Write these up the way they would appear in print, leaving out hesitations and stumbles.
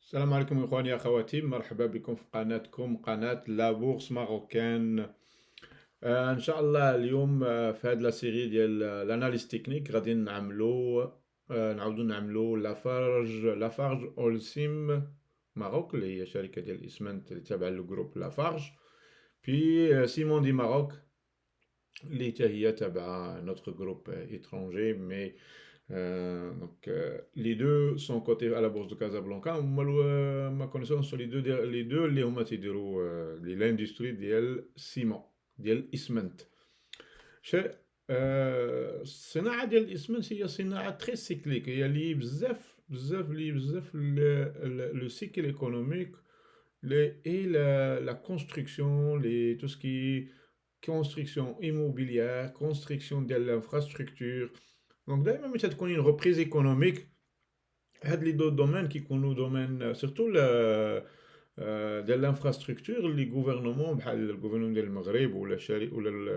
السلام عليكم إخواني أخواتي، مرحبا بكم في قناتكم قناة لا بورس ماروكان. إن شاء الله اليوم في هاد لا سيري ديال الأناليز تكنيك غادي نعاودو نعملو لافارج أولسيم ماروك اللي هي شركة ديال الإسمنت اللي تابعة للجروب لافارج. في سيمون دي ماروك اللي حتى هي تابعة نوتر جروب إترونجي مي. Les deux sont cotés à la bourse de Casablanca. Ma connaissance sur les deux اللي هما تيديروا l'industrie ديال السيمون ديال الاسمنت. الصناعة ديال الاسمنت هي صناعة تري سيكليك، هي لي بزاف لو سيكل ايكونوميك et la construction, tout ce qui est construction immobilière, construction de l'infrastructure. Donc, دائما متى تكون une reprise économique, هاد لي دو دومين كيكونوا دومين سورتو ديال الانفراستركتور اللي غوفرنمون بحال الغوفرنمون ديال المغرب ولا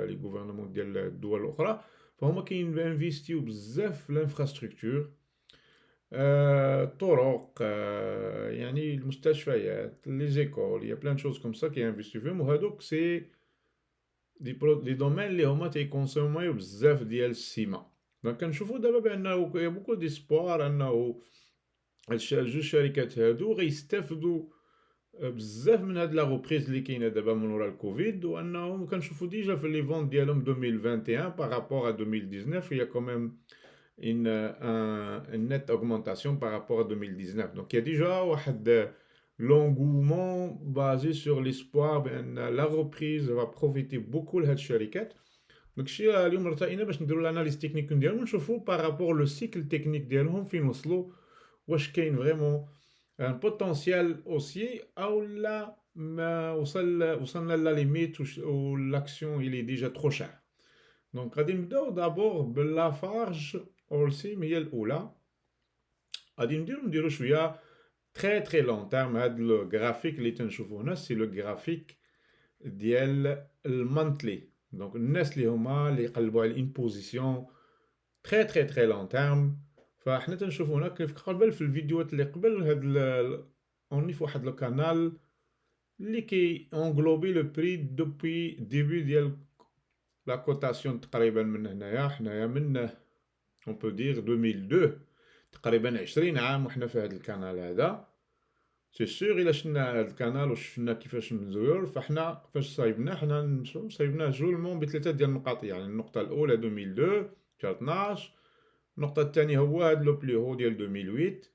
لي غوفرنمون ديال الدول الاخرى، فهما كينفيستيو بزاف في الانفراستركتور، طرق، يعني المستشفيات، لي زيكول، يا بلان شوز كوم سا كينفيستيو فيهم، وهادوك سي دي دومين اللي هما تيكونسوميو بزاف ديال السيما. دونك كنشوفو دابا بانه يا بوكو ديسبوار انه جوج شركات هادو غيستافدوا بزاف من هاد لا ريبريز اللي كاينه دابا من ورا الكوفيد، وانهم كنشوفوا ديجا في لي فونت ديالهم 2021 بارابور ا 2019 هي كوميم une nette augmentation par rapport à 2019. Donc il y a déjà l'engouement basé sur l'espoir بان la reprise va profiter beaucoup لهاد الشركات. داك الشيء اليوم ارتئينا باش نديرو الاناليز تكنيك ديالهم ونشوفو بارابور لو سيكل تكنيك ديالهم فين وصلوا، واش كاين فريمون ان بوتونسيال اوسي او لا ما وصلنا لا ليميت و لاكسيون il est déjà trop cher. دونك غادي نبداو دابور باللافارج اولسيم هي الاولى. غادي نديرو شويه تري لون تيرم. هاد لو غرافيك اللي تنشوفو هنا سي لو غرافيك ديال المانتلي. دونك الناس اللي هما اللي يقلبوا على الامبوزيسيون تري لون تيرم، فاحنا تنشوفو هنا كيف قبل في الفيديوهات اللي قبل هاد اوني في واحد لو كانال اللي كي انغلوبي لو بري دوبوي ديبي ديال لا كوتاسيون تقريبا من هنايا، حنايا من اون بو دير 2002 تقريبا 20 عام وحنا في هاد الكانال هذا. سي سور الا شفنا هاد الكانال وشفنا كيفاش مزور، فاحنا فاش صايبنا حنا صايبناه جولمون بثلاثه ديال النقاط. يعني النقطه الاولى 2002 شهر 12، النقطه الثانيه هو هاد لو بلي هو ديال 2008،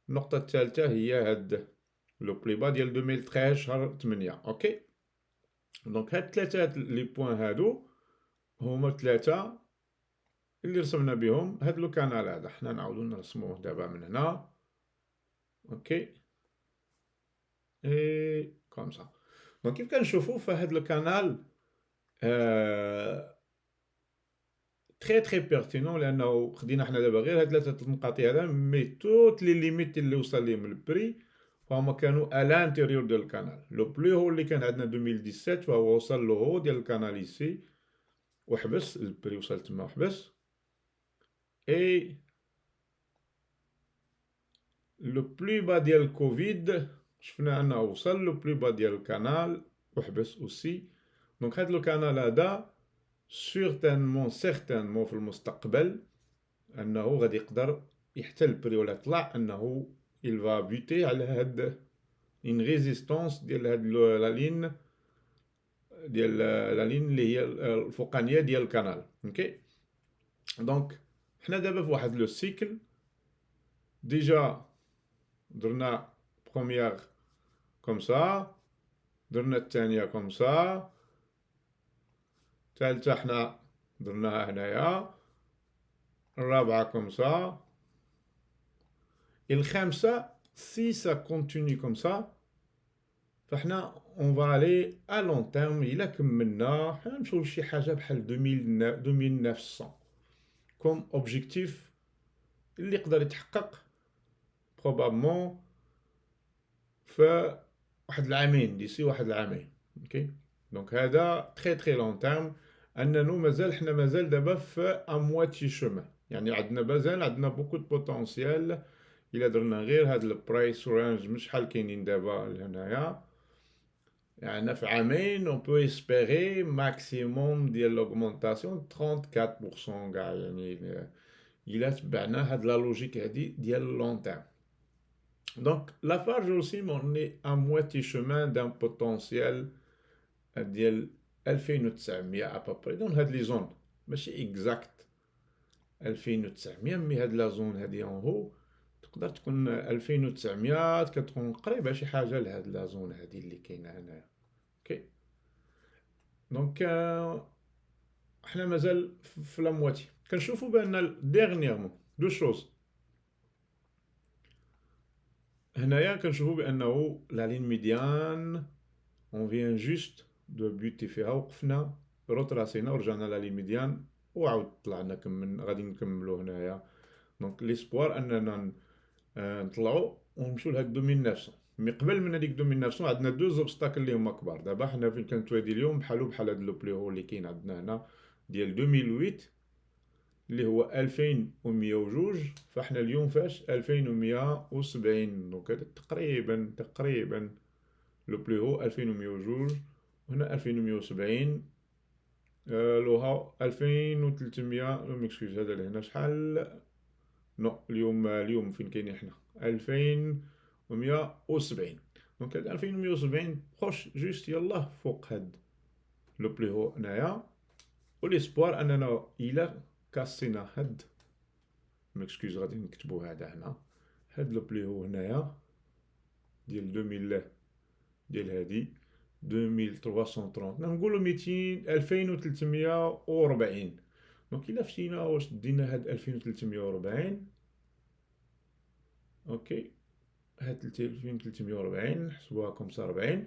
النقطه الثالثه هي هاد لو بلي با ديال 2013 شهر 8. اوكي، دونك هاد ثلاثه لي بوين هادو هما ثلاثه اللي رسمنا بهم هاد لو كانال هذا. حنا نعاودو نرسموه دابا من هنا. اوكي اي كوم سا. دونك كيف كنشوفو في هاد لو كانال تري بيرتينون، لانه خدينا حنا دابا غير هاد ثلاثه النقاط هذا، مي توت لي ليميت اللي وصل ليهم البري فهما كانوا الانتيريور ديال الكانال. لو بلو هو اللي كان عندنا 2017 فهو وصل له هو ديال الكانال يسي وحبس، البري وصل تما وحبس. اي لو بلو با ديال الكوفيد شفنا انه وصل لو بلو با ديال الكانال وحبس اوسي. دونك هاد لو كانال هذا سيغتانمون في المستقبل انه غادي يقدر يحتل البري ولا يطلع، انه il va buter على هاد une résistance ديال هاد لا لين ديال لا لين اللي هي الفوقانيه ديال الكانال. اوكي، دونك حنا دابا في واحد لو سيكل ديجا درنا بروميير كوم سا، درنا الثانيه كوم سا، الثالثه حنا درناها هنايا، الرابعه كوم سا، الخامسه سي سا كونتيني كوم سا فاحنا اون فا الي ا لون تيرم. الا كملنا حنا نمشيو لشي حاجه بحال 2900 كوم اوبجيكتيف اللي يقدر يتحقق بروبابمون في واحد العامين، ديسي واحد العامين. اوكي، دونك هذا تري لون تيرم، اننا مازال دابا في ا مواتي شومان. يعني عندنا مازال عندنا بوكو دو بوتونسيال الا درنا غير هاد البرايس رانج مش شحال كاينين دابا لهنايا، يعني في عامين اون بو اسبيري ماكسيموم ديال لوغمونطاسيون 34% كاع، يعني الا تبعنا هاد لا لوجيك هادي ديال لون تيرم. دونك لافارج اوسي اوني ا مواتي شومان دان بوتونسيال ديال 2900 ابابري دون هاد لي زون، ماشي اكزاكت 2900 مي هاد لا زون هادي اون هو تقدر تكون 2900 كتكون قريبه شي حاجه لهاد لا زون هادي اللي كاينه هنايا. اوكي دونك حنا مازال في لا مواتي. كنشوفوا بان ديرنييرمون دو شوز هنايا، كنشوفوا بانه لا لين ميديان اون فيان جوست دو بوتي فيها، وقفنا روتراسينا ورجعنا لا لين ميديان وعاود طلعنا غادي نكملوا هنايا. دونك ليسبوار اننا نطلعوا ونمشيو لهاد 2900. مي قبل من هذيك 2900 عندنا دو زوبستاكل اللي هما كبار. دابا حنا فين كنتوادي اليوم بحال هاد لو بلي هو اللي كاين عندنا هنا ديال 2008 اللي هو 2102، فاحنا اليوم فاش 2170. دونك هذا تقريبا لو بلي هو 2102 وهنا 2170. لوها 2300 ميكسكوز. هذا اللي هنا شحال؟ نو اليوم فين كاينين حنا 2170. دونك هاد 2170 بروش جوست يلاه فوق هاد لو بلي هو هنايا. وليسبوار اننا الى كاسينا هاد ميكسكوز غادي نكتبو هذا هنا، هاد لو بلي هو هنايا ديال 2000 ديال هادي 2330 نقولو 200 2340. دونك الا مشينا واش دينا هاد 2340 اوكي، هاد 2340 نحسبوها كومسا 40،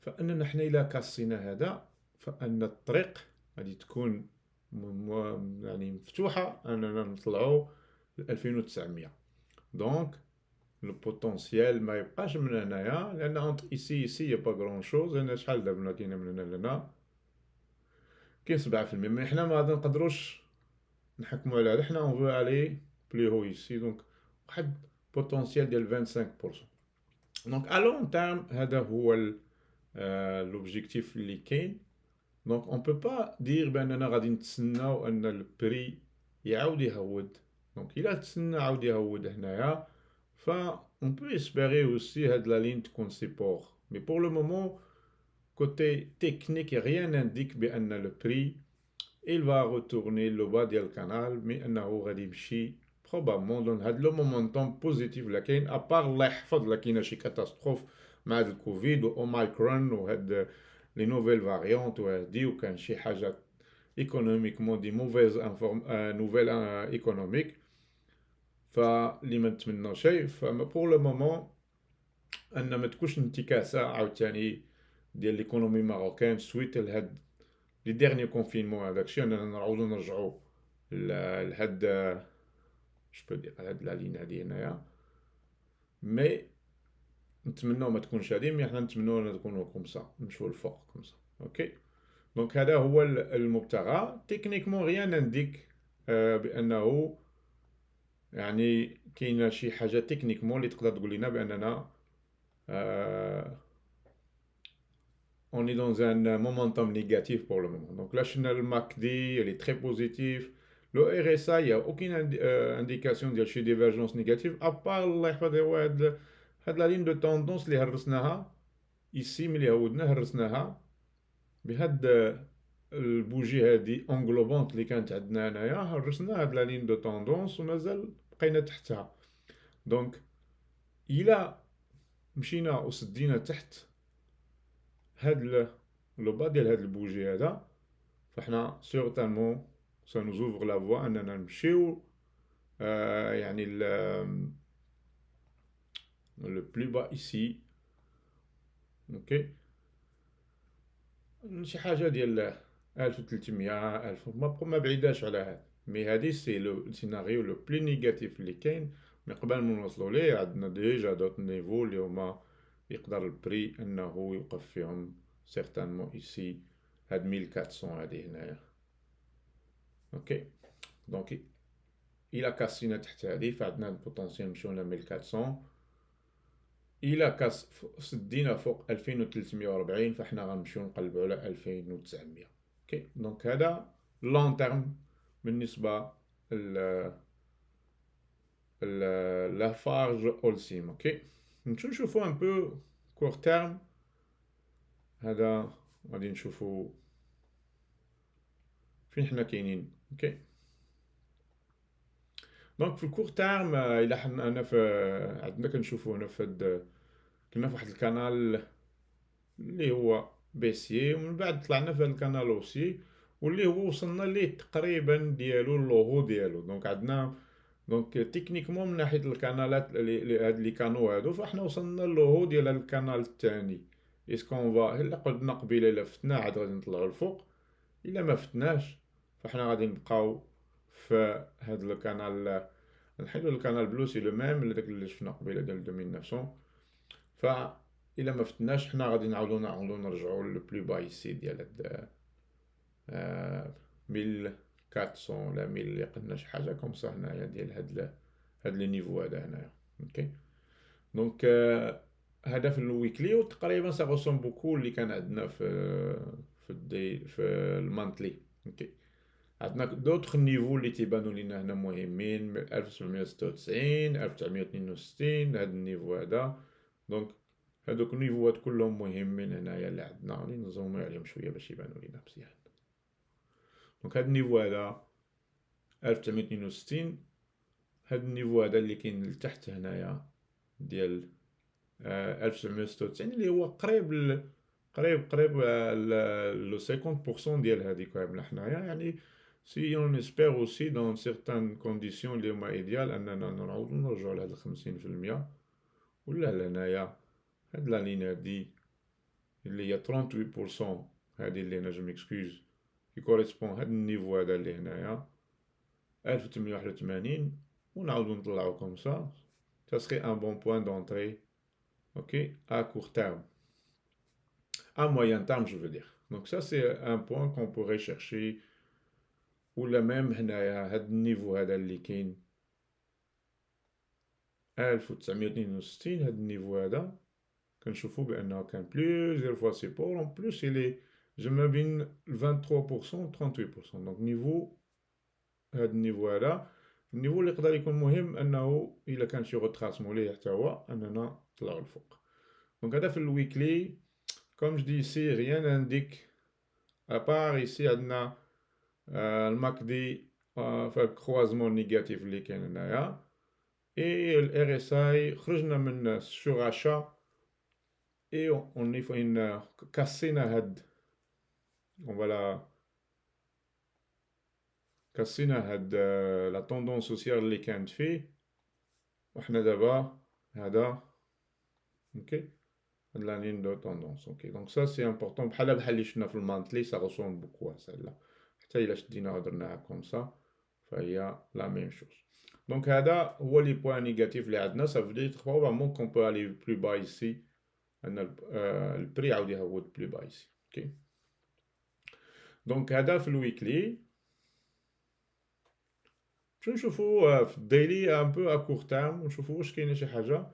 فاننا حنا الا كاسينا هذا فان الطريق غادي تكون يعني مفتوحه اننا نطلعوا ل 2900. دونك لو بوتونسيال ما يبقاش من هنايا، لان اونتر ايسي يا با غران شوز. هنا شحال دابا كاينه من هنا لهنا؟ كاين 7%. مي حنا ما غادي نقدروش نحكموا على هذا، حنا اون فو الي بلي هو ايسي. دونك واحد بوتونسيال ديال 25%. دونك ا لون تيرم هذا هو لوبجيكتيف اللي كاين. دونك اون بو با دير باننا غادي نتسناو ان البري يعاود يهود. دونك الا تسنى عاود يهود هنايا ف on peut espérer aussi هاد la ligne تكون support. Mais pour le moment, côté technique, rien n'indique بأن le prix il va retourner le bas ديال الكانال، مي أنه غادي يمشي probablement dans هاد لو مومنتوم بوزيتيف اللي كاين. أبار الله يحفظ لا كاينة شي كاتاستروف مع هاد الكوفيد وأوميكرون وهاد لي نوفيل فاريونت وهادي، وكان شي حاجة ايكونوميكمون دي موفيز نوفيل ايكونوميك، فاللي ما نتمناو شيء. فما بور لو مومون ان ما تكونش انتكاسه عاوتاني ديال ليكونومي ماروكان سويت لهاد لي ديرني كونفينمون. هذاك الشيء اننا نعاودو نرجعو لهاد جو بو دير هاد لا لين هادي هنايا. مي نتمناو ما تكونش هادي، مي حنا نتمناو انها تكونوا كومسا نمشيو الفوق كومسا. اوكي دونك هذا هو المبتغى. تكنيكمون غيان نديك بانه يعني كاينه شي حاجه تكنيكمون اللي تقدر تقول لنا باننا on est dans un momentum négatif pour le moment. Donc là, le MACD, il est très positif. Le RSI, il n'y a aucune indication de chez divergence négative, à part la ligne de tendance اللي هرسناها ici ملي عودنا هرسناها بهاد البوجي هادي انغلوبونت اللي كانت عندنا هنايا. هرسنا هاد لا لين دو توندونس ومازال بقينا تحتها. دونك الى مشينا وسدينا تحت هاد لو با ديال هاد البوجي هذا، فاحنا سيغتانمون سا نو زوفر لا فوا اننا نمشيو يعني لو بلو با ايسي. اوكي شي حاجه ديال 1300 1000 ما بعيداش على هاد. مي هادي سي لو سيناريو لو بلو نيجاتيف اللي كاين. مي قبل ما نوصلوا ليه عندنا ديجا دوت نيفو اللي هما يقدر البري انه يوقف فيهم سيغتانمون ايسي هاد 1400 هادي هنايا. اوكي دونك الى كاسينا تحت هذه فعندنا البوتنسيال نمشيو ل 1400. الى سدينا فوق 2340 فاحنا غنمشيو نقلبوا على 2900. اوكي دونك هذا لون تيرم بالنسبه لافارج اولسيم. اوكي نشوفوا ان بو كور تيرم. هذا غادي نشوفوا فين حنا كاينين. اوكي دونك في الكور تيرم الى حنا انا في عندنا كنشوفوا هنا في هاد كنا في واحد القنال اللي هو بيسيي ومن بعد طلعنا في هاد القنال اوسي واللي هو وصلنا ليه تقريبا ديالو اللوغو ديالو. دونك عندنا دونك تكنيكمون من ناحيه القنالات اللي هاد لي كانو هادو فاحنا وصلنا اللوغو ديال هاد القنال الثاني. اسكون فا الا قلنا قبيله الا فتنا عاد غادي نطلعوا الفوق، الا ما فتناش فاحنا غادي نبقاو في هاد القنال نحيدو القنال بلو سي لو ميم اللي داك اللي شفنا قبيله ديال 2900. ف الا ما فتناش حنا غادي نعاودو نرجعو لو بلو با ايسي ديال هاد 1400 ولا 1000 اللي قلنا شي حاجه كوم سا هنايا ديال هاد لي نيفو هذا هنايا. اوكي دونك هذا في الويكلي وتقريبا سا غوسون بوكو اللي كان عندنا في المانتلي. اوكي عندنا دوطخ نيفو اللي تيبانو لينا هنا مهمين 1796 1962 هاد النيفو هذا. دونك هادوك النيفوات كلهم مهمين هنايا اللي عندنا غادي نزومو عليهم شويه باش يبانو لينا مزيان. دونك هاد النيفو هذا 1962 هاد النيفو هذا اللي كاين لتحت هنايا ديال 1996 اللي هو قريب لو 50% ديال هذيك كامله حنايا. يعني سي اون اسبير اوسي دون سيغتان كونديسيون اللي هما ايديال اننا نعاودو نرجعو لهاد 50% ولا لهنايا هاد لا لين هادي اللي هي 38% هادي اللي انا جو ميكسكوز كي كوريسبون هاد النيفو هذا اللي هنايا 1881 ونعاودو نطلعو كوم سا ça serait un bon point d'entrée. Ok, à court terme, à moyen terme je veux dire. Donc ça c'est un point qu'on pourrait chercher ou la même هنايا هاد النيفو هذا اللي كاين 1962 هاد النيفو هذا كنشوفو بانه كان بليزيور فوا سيبور اون بلوس الي جو ما بين 23% و 38%. دونك نيفو هاد النيفو هذا النيفو اللي يقدر يكون مهم انه الا كان شي غوتراسمون ليه حتى هو اننا نطلعو الفوق. دونك هذا في الويكلي كوم جو دي سي ريان انديك ابار ايسي عندنا الماك دي في الكروازمون نيجاتيف اللي كاين هنايا اي الار اس اي خرجنا من سوراشا اي اون فين كاسينا هاد اون فوالا كاسينا هاد لا طوندونس سوسيال اللي كانت فيه وحنا دابا هذا اوكي هاد لا لين دو طوندونس. اوكي دونك سا سي امبورطون بحال اللي شفنا في المانتلي سا غوسون بوكو سالا حتى الا شدينا هضرناها كوم سا فهي لا ميم شوز. دونك هذا هو لي بوين نيجاتيف اللي عندنا سا فو دير بروبابلمون كون بو الي بلو با ايسي ان البري عاود يهود بلو با ايسي. اوكي دونك هذا في الويكلي. باش نشوفو في الديلي ان بو ا كور تيرم ونشوفو واش كاينه شي حاجه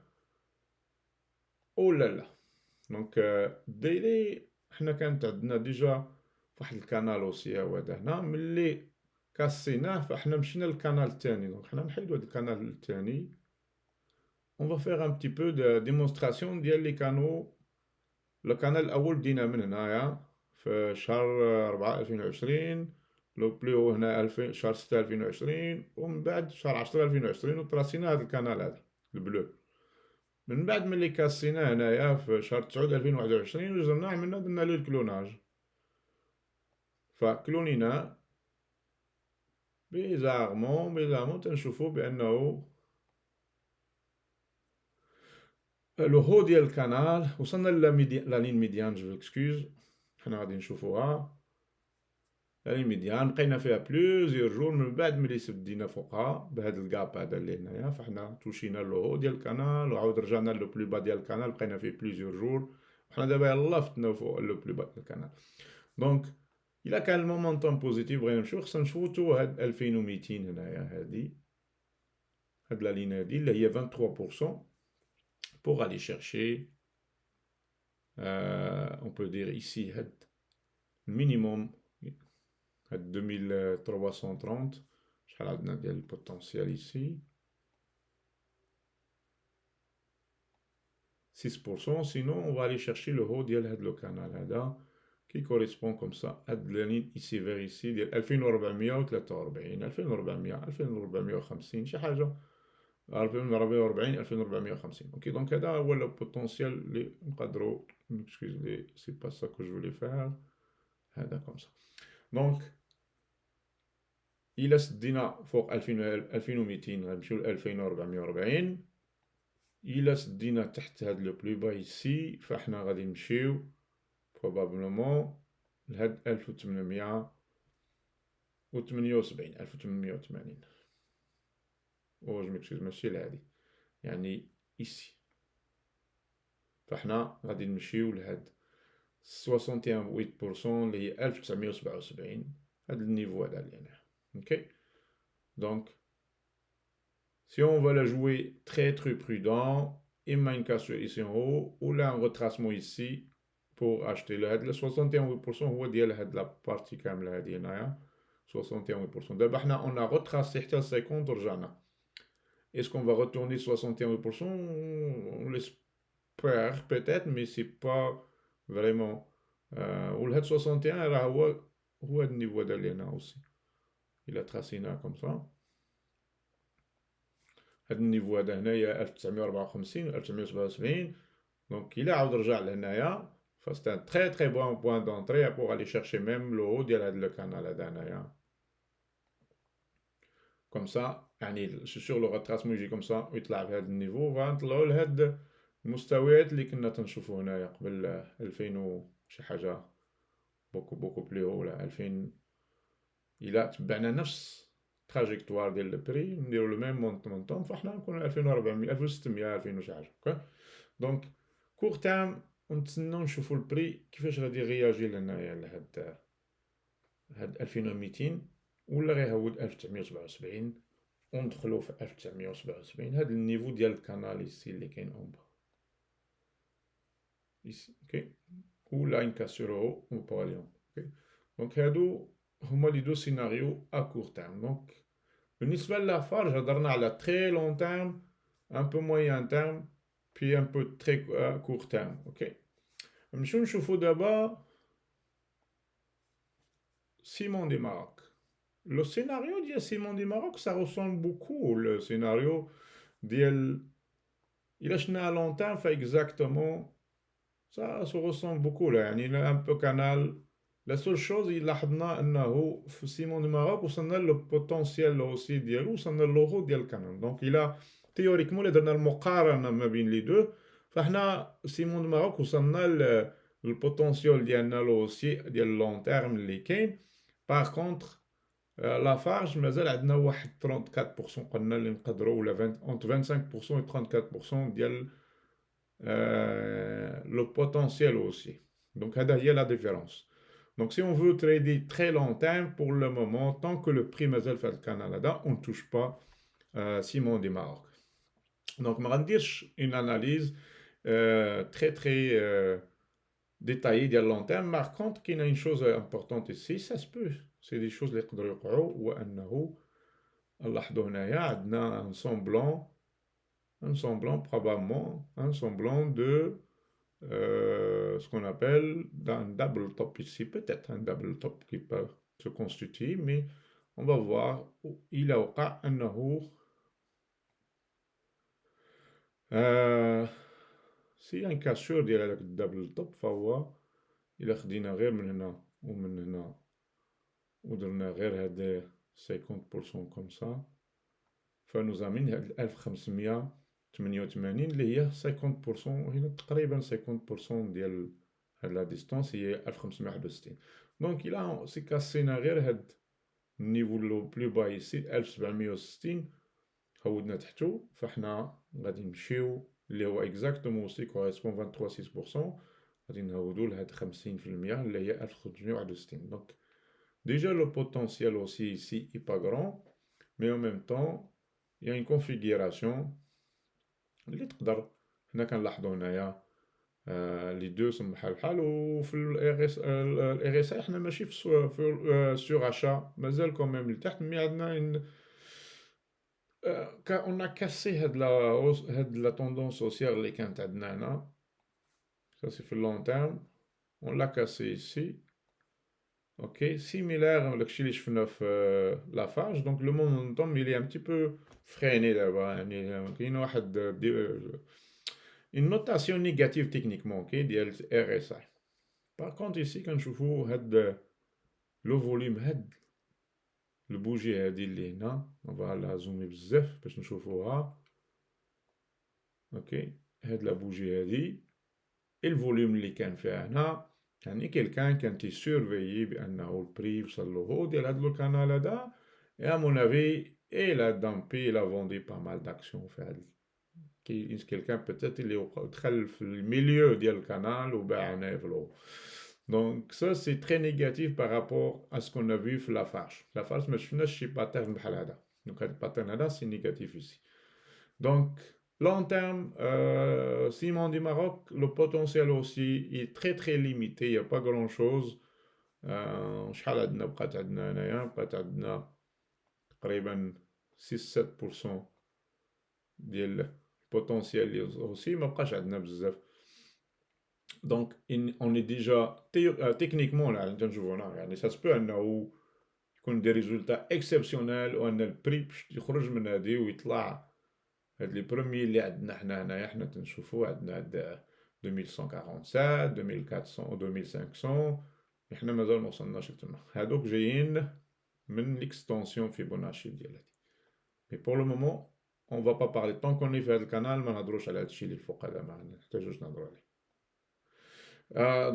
ولا لا. دونك الديلي حنا كانت عندنا ديجا فواحد الكانال اوسي هو هذا هنا ملي كاسيناه فاحنا مشينا للكانال الثاني. دونك حنا نحيدو هاد الكانال الثاني اون فا فيغ ان بتي بو دو ديمونستراسيون ديال لي كانو. الكانال الاول بدينا من هنايا في شهر 4 2020 لو بلو هنا 2000 شهر 6 2020 ومن بعد شهر 10 2020 وتراسينا هاد الكانال هذا البلو. من بعد ملي كاسينا هنايا في شهر 9 2021 وزرنا عملنا درنا له الكلوناج فكلونينا بيزارمون تنشوفو بانه لو هو ديال الكانال وصلنا لا لين ميديان جو اكسكوز حنا غادي نشوفوها لا لين ميديان بقينا فيها بلوزيور جور من بعد ملي سدينا فوقها بهاد الكاب هذا اللي هنايا فحنا توشينا لو هو ديال الكانال وعاود رجعنا لو بلو با ديال الكانال بقينا فيه بلوزيور جور وحنا دابا يلاه فتنا فوق لو بلو با ديال الكانال. دونك الا كان المومنتوم بوزيتيف بغينا نمشيو خصنا نشوفو تو هاد 2200 هنايا هادي هاد la ligne هادي اللي هي 23% pour aller chercher on peut dire ici هاد minimum هاد 2330 شحال عندنا ديال البوتنسيال ici 6%, sinon on va aller chercher le haut ديال هاد لو كانال هذا qui correspond comme ça هاد la ligne ici vers ici ديال 2443 2400 2450 شي حاجة 2440 2450 اوكي دونك هذا هو لو بوتونسيال اللي نقدروا اكسكيوز لي سي با سا كو جو فولي فير هذا كوم سا دونك إلا سدينا فوق 2200 غنمشيو ل 2440 إلا سدينا تحت هاد لو بلو با إيسي فاحنا غادي نمشيو بروبابلومون لهاد 1878 1880 او جو ميكسيز ماشي لهادي يعني إيسي فاحنا غادي نمشيو لهاد 61.8% اللي هي 1977 هاد النيفو هذا اللي هنا اوكي دونك si on va la jouer très prudent, imma une cassure ici en haut ou là un retracement ici pour acheter le 61% هو ديال هاد la partie كاملة هادي هنايا 61%. دابا حنا on a retracé حتى 50 ورجعنا. Est-ce qu'on va retourner 61%? On l'espère peut-être, mais c'est pas vraiment. Ou le 61 راه هو هاد النيفو هذا اللي هنا aussi. Il a tracé هنا comme ça. هاد النيفو هذا هنايا 1954 1977 دونك إلا عاود رجع لهنايا فسي ان تري بون بوان دونطري بوغ الي شيرشي ميم لو هو ديال هاد لو كانال هذا هنايا كوم سا يعني سور لو ريتراسمون يجي كوم سا ويطلع في هاد النيفو فغنطلعو لهاد المستويات اللي كنا تنشوفو هنايا قبل 2000 و شي حاجة بوكو بلو هو ولا 2000 إلا تبعنا نفس تراجيكتوار ديال البري نديرو لو ميم مونطون فاحنا نكونو 2400 1600 2000 وشي حاجة اوكي دونك كور تيرم ونتسناو نشوفو البري كيفاش غادي يغياجي لهنايا لهاد 2200 ولا غيهود 1977 وندخلو في 1977 هاد النيفو ديال الكانال إيسي اللي كاين اون با إيسي اوكي ولا ان كاسورو اون باليون اوكي دونك هادو هما لي دو سيناريو ا كور تيرم دونك بالنسبة للافارج هضرنا على تري لون تيرم ان بو مويان تيرم بي ان بو تري كور تيرم اوكي نمشيو نشوفو دابا Simon du Maroc. Le scénario de Simon du Maroc, ça ressemble beaucoup au scénario d'El. Il a à longtemps fait exactement. Ça se ressemble beaucoup là. Il a un peu canal. La seule chose, il a dit Simon du Maroc, où s'en a le potentiel aussi d'El, où s'en a l'euro d'El canal. Donc il a théoriquement les données le les deux. فاحنا Simon du Maroc, où s'en a le potentiel d'El aussi, d'El long terme, les كاين. Par contre, لافارج مازال عندنا واحد 34% قلنا اللي نقدروا ولا entre 25% et 34% ديال le potentiel aussi. Donc هذا هي la différence. Donc si on veut trader très long terme pour le moment, tant que le prix مازال في Canada, on ne touche pas Simon du Maroc. Donc ما غنديرش une analyse très détaillée ديال long terme. Par contre, qu'il y a une chose importante ici, ça se peut. C'est des choses اللي يقدروا يوقعوا هو انه نلاحظوا هنايا عندنا un semblant probablement un semblant de ce qu'on appelle un double top ici, peut-être un double top qui peut se constituer, mais on va voir il a وقع انه سي ان كاسور ديال هذاك الدبل توب فهو الا خدينا غير من هنا ومن هنا ودرنا غير هاد 50% كوم سا فنوز امين هاد 1588 اللي هي 50% هنا تقريبا 50% ديال هاد لا ديستانس هي 1561 دونك الى سي كاسينا غير هاد النيفو لو بلو با يسي 1760 هودنا تحتو فاحنا غادي نمشيو اللي هو اكزاكتومون سي كوريسبون 23.6% غادي نهودو لهاد 50% اللي هي 1561 دونك déjà le potentiel aussi ici est pas grand mais en même temps il y a une configuration اللي تقدر هنا كنلاحظوا هنايا لي دو سم بحال بحال وفي الاي اس اي حنا ماشي في سور اشا مازال كوميم لتحت مي عندنا on a cassé هاد لا tendance haussière اللي كانت عندنا هنا ça c'est في long terme on l'a cassé ici ok similaire داكشي اللي شفنا في لافاج دونك لو مومنتوم il est un petit peu freiné دابا يعني كاين واحد une notation négative techniquement ok ديال RSI par contre ici كنشوفوا هاد لو فوليوم هاد البوجي هادي اللي هنا on va la zoomer بزاف باش نشوفوها اوكي هاد لا بوجي هادي الفوليوم اللي كان فيها هنا يعني كيلكان كان تيسورفيي بانه البري وصل له هو ديال هاد الكانال هذا يا مون افي اي لا دامبي لا فوندي با مال داكسيون في هاد كيلكان بيتيت اللي دخل في الميليو ديال الكانال وباع هنا في الهو دونك سا سي تري نيجاتيف بارابور ا سكون ا في لا فارش لا فارش ما شفناش شي باترن بحال هذا دونك هاد الباترن هذا سي نيجاتيف ici donc long terme, Simon du Maroc, le potentiel aussi est très très limité, il n'y a pas grand chose. شحال عندنا بقات عندنا هنايا بقات عندنا تقريبا 6-7% ديال البوتنسيال aussi ما بقاش عندنا بزاف دونك on est déjà techniquement là تنشوفو هنا يعني ça se peut انه يكون دي ريزولتا اكسبسيونيل وان البري باش يخرج من هادي ويطلع هاد لي بروميي اللي عندنا حنا هنايا حنا تنشوفو عندنا هاد 2147 2400 2500 حنا مازال موصلناش لتما هادوك جايين من ليكستونسيون فيبوناشي ديال هادي مي بور لو مومون اون فا با بارلي طون كوني في هاد القنال ما نهضروش على هادشي اللي فوق هذا ما نحتاجوش نهضرو عليه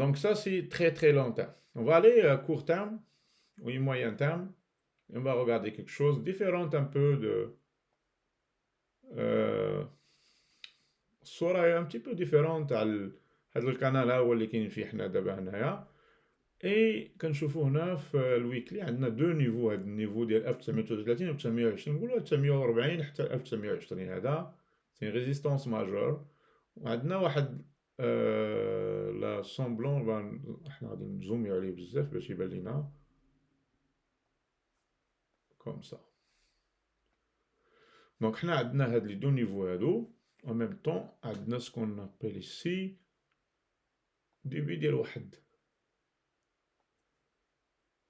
donc ça c'est très très long terme on va aller à court terme ou moyen terme et on va regarder quelque chose différent un peu de الصورة هي un petit peu différente على هاد القناة هو اللي كاين فيه حنا دابا هنايا اي كنشوفو هنا في الويكلي عندنا دو نيفو هاد النيفو ديال 1933 و 1920 نقولو 1940 حتى 1920 هذا سي ريزيستانس ماجور وعندنا واحد لا سومبلون حنا غادي نزوميو عليه بزاف باش يبان لينا كوم سا دونك حنا عندنا هاد لي دو نيفو هادو en même temps عندنا سكون نابيل ici ديبي ديال واحد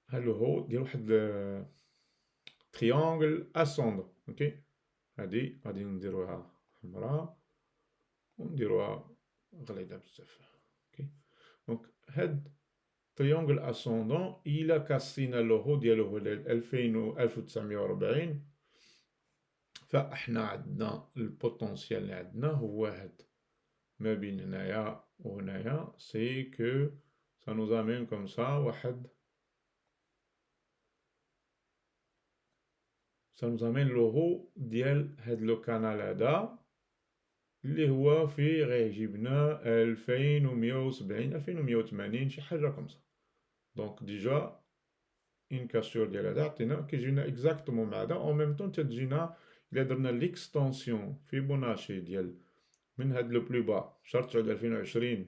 هالو هو ديال واحد تريانجل اسوندون اوكي هادي غادي نديروها حمراء ونديروها غليظه بزاف اوكي دونك هاد تريانجل اسوندون الى كاسينا لو هو ديالو هو 1940 فاحنا عندنا البوتنسيال اللي عندنا هو هاد ما بين هنايا وهنايا سي كو سا نوز امين كوم سا واحد سا نوز امين لو هو ديال هاد لو كانال هذا اللي هو فيه غيجيبنا 2170 2180 شي حاجه كوم سا دونك ديجا اون كاسور ديال هذا عطينا كيجينا اكزاكتومون مع هذا او ميم طون تجينا الا درنا ليكستونسيون فيبوناشي ديال من هاد لو بلو با شهر 9 2020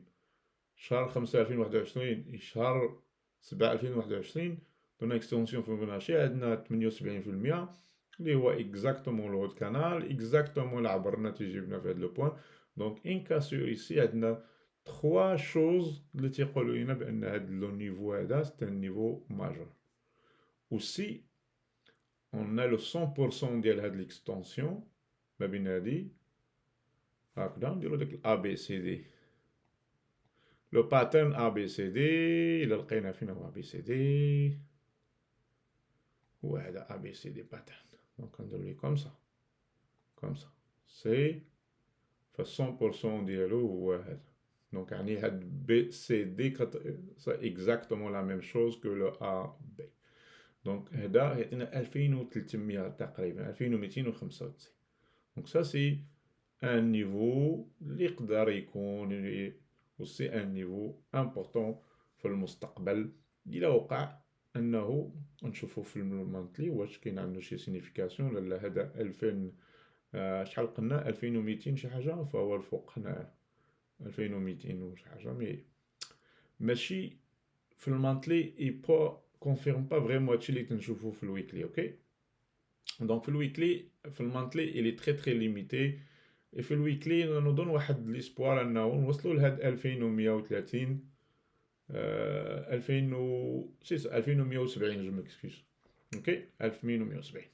شهر 5 2021 شهر 7 2021 درنا اكستونسيون فيبوناشي عندنا 78% اللي هو اكزاكتومون لو هود كانال اكزاكتومون اللي عبرنا تيجيبنا في هاد لو بوين دونك ان كاسور ايسي عندنا 3 شوز اللي تيقولوا لنا بان هاد لو نيفو هذا سي ان نيفو ماجور aussi on a le 100% ديال هاد ليكستونسيون ما بين هادي هكذا نديرو داك الA B C D لو باترن A B C D إلا لقينا فين هو A B C D هو هذا A B C D باترن دونك نديرو ليه كوم سا سي ف 100% ديالو هو هذا دونك يعني هاد B C D سي اكزاكتومون لا ميم شوز كو لو A B دونك هذا يعطينا 2300 تقريبا 2295 دونك سا سي ان نيفو اللي يقدر يكون aussi ان نيفو امبورطون في المستقبل الى وقع انه نشوفو في المونتلي واش كاين عنده شي سينيفيكاسيون ولا هذا شحال قلنا 2200 شي حاجه، فهو الفوق هنا 2200 وشي حاجه، مي ماشي في المانتلي اي با كونفيرم با فريمون هادشي اللي تنشوفو في الويكلي. اوكي دونك في الويكلي في المانتلي الي تري تري ليميتي، في الويكلي نظن واحد ليسبوار انه نوصلوا لهاد 2130 2000 2170 جو مكسكيوز. اوكي 2170.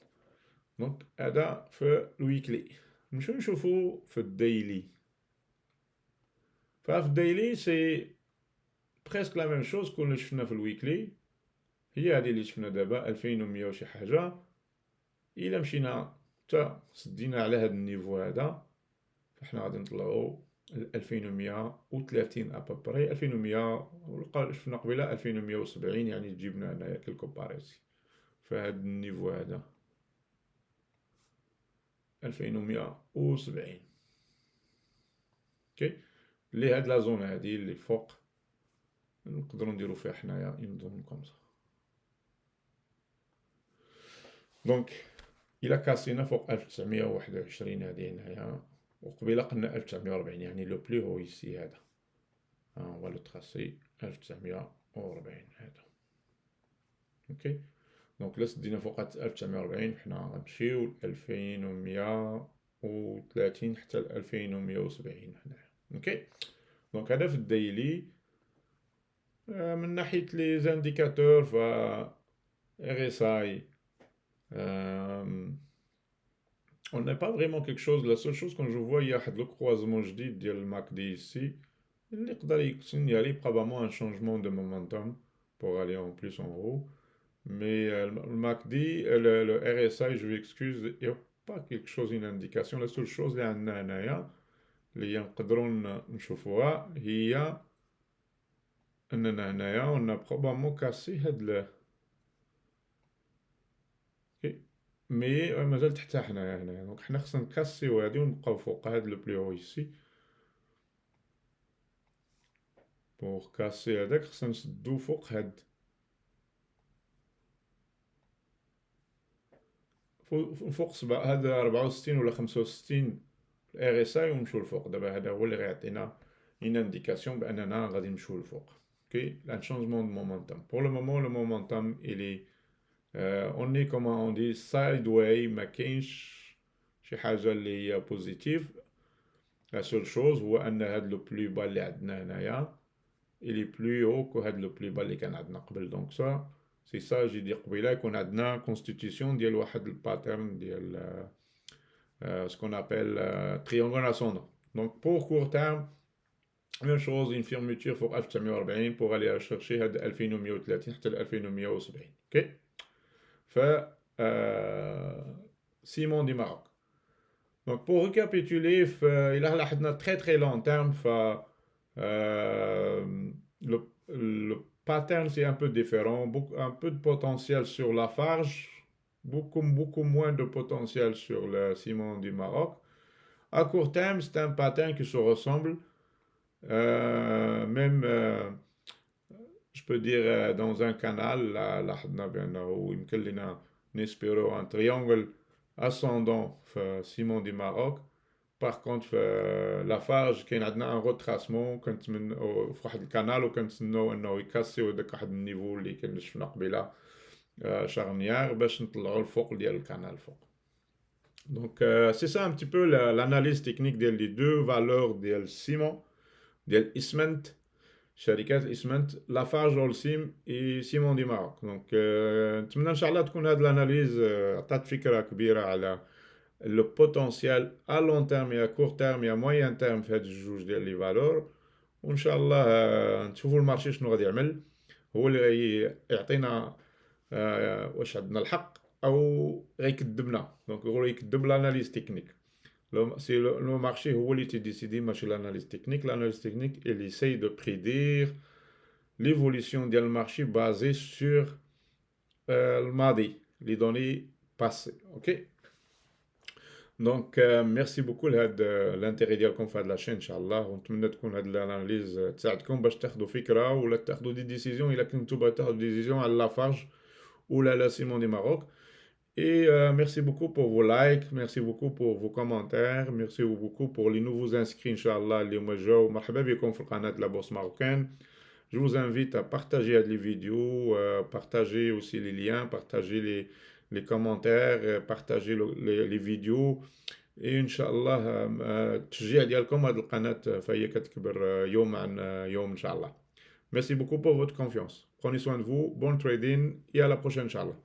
دونك هذا في الويكلي. نمشيو نشوفو في الديلي. ففي الديلي سي بريسك لا ميم شوز كل اللي شفنا في الويكلي، هي هذه اللي شفنا دابا 2100 وشي حاجه. الا مشينا حتى سدينا على هذا النيفو هذا، فاحنا غادي نطلعو 2130 ابابري 2100، شفنا قبيله 2170، يعني جبنا هنايا كلكو باريسي في هذا النيفو هذا 2170. اوكي اللي هاد لا زون هادي اللي فوق نقدروا نديرو فيها حنايا اون زون كومسا. دونك الى كاسينا فوق 1921 هادي هنايا، وقبيله قلنا 1940، يعني لو بلو هو يسي هذا هو لو تراسي 1940 هذا. اوكي دونك لا سدينا فوق 1940 حنا غنمشيو 2130 حتى 2170 هنايا. اوكي دونك هذا في الديلي. من ناحيه لي زانديكاتور ف RSI on n'a pas vraiment quelque chose. La seule chose que je vois, il y a le croisement جديد ديال الماك دي ici. Il يقدر يسينيالي probablement un changement de momentum pour aller en plus en haut. Mais le MACD, le RSI, je m'excuse, il n'y a pas quelque chose, une indication. La seule chose اللي عندنا هنايا اللي نقدروا نشوفوها هي اننا هنايا on a probablement cassé هاد مي مازال تحت حنايا هنايا. دونك حنا خصنا نكاسيو هادي ونبقاو فوق هاد لو بلو هو يسي. بوغ كاسي هداك خصنا نسدو فوق هاد فوق هذا 64 ولا 65 الار اس اي ونمشيو لفوق. دابا هذا هو اللي غيعطينا une indication باننا غادي نمشيو لفوق. اوكي لان شونجمون دو مومنتوم. بور لو مومون لو مومنتوم الي on est comme on dit sideways، ما كاينش شي حاجه اللي هي بوزيتيف. لا سول شوز هو ان هاد لو بلو با اللي عندنا هنايا الي بلو هو كو هاد لو بلو با اللي كان عندنا قبل. دونك سا سي سا جي دي قبيله يكون عندنا كونستيتيسيون ديال واحد الباترن ديال سكون ابل تريونغل اسوندون. دونك بور كور تيرم même chose une fermeture فوق 1940 pour aller chercher هاد 2130 حتى ل 2170. اوكي ف سيمون دي ماروك. دونك بور ريكابيتولي الى لاحظنا تري تري لون تيرم ف le pattern c'est un peu différent, un peu de potentiel sur Lafarge, beaucoup moins de potentiel sur le ciment du Maroc. À court terme, c'est un pattern qui se ressemble, même je peux dire dans un canal, là où il espérons un triangle ascendant ciment du Maroc. Par contre Lafarge كاين عندنا ان روتراسمون كنتمنوا في واحد الكانال وكنتسناو انه يكاسيو داك واحد النيفو اللي كان شفنا قبيله شارنيير باش نطلعوا الفوق ديال الكانال فوق. دونك سي سا ان بتي بو لاناليز تكنيك ديال لي دو فالور ديال السيمون ديال الاسمنت، شركات الاسمنت لافارج والسيم اي سيمون دي ماروك. دونك نتمنى ان شاء الله تكون هاد الاناليز عطات فكره كبيره على le potentiel à long terme et à court terme et à moyen terme في هاد الجوج ديال لي فالور. وان شاء الله نشوفوا المارشي شنو غادي يعمل، هو اللي غيعطينا واش عندنا الحق او غيكذبنا. دونك هو يكذب l'analyse technique. سي لو مارشي هو اللي تيديسيدي ماشي l'analyse technique. l'analyse technique il essaye de prédire l'évolution ديال المارشي basée sur الماضي les données passées. اوكي دونك ميرسي بوكو لهاد الانتيري ديالكم في هاد لاشين ان شاء الله، ونتمنى تكون هاد الاناليز تساعدكم باش تاخذوا فكره ولا تاخذوا دي ديسيزيون الا كنتو باغي تاخذوا ديسيزيون على لافارج ولا لا سيمون دي ماروك. Et merci beaucoup pour vos likes, merci beaucoup pour vos commentaires, merci beaucoup pour les nouveaux inscrits, Inch'Allah, اللي هما جاو مرحبا بكم في القناة La Bourse Marocaine. Je vous invite à partager les vidéos, partager aussi les liens, partager les commentaires, partager les vidéos. Et Inch'Allah تشجيع ديالكم هذه القناة فهي كتكبر يوم عن يوم Inch'Allah. Merci beaucoup pour votre confiance. Prenez soin de vous, bon trading et à la prochaine Inch'Allah.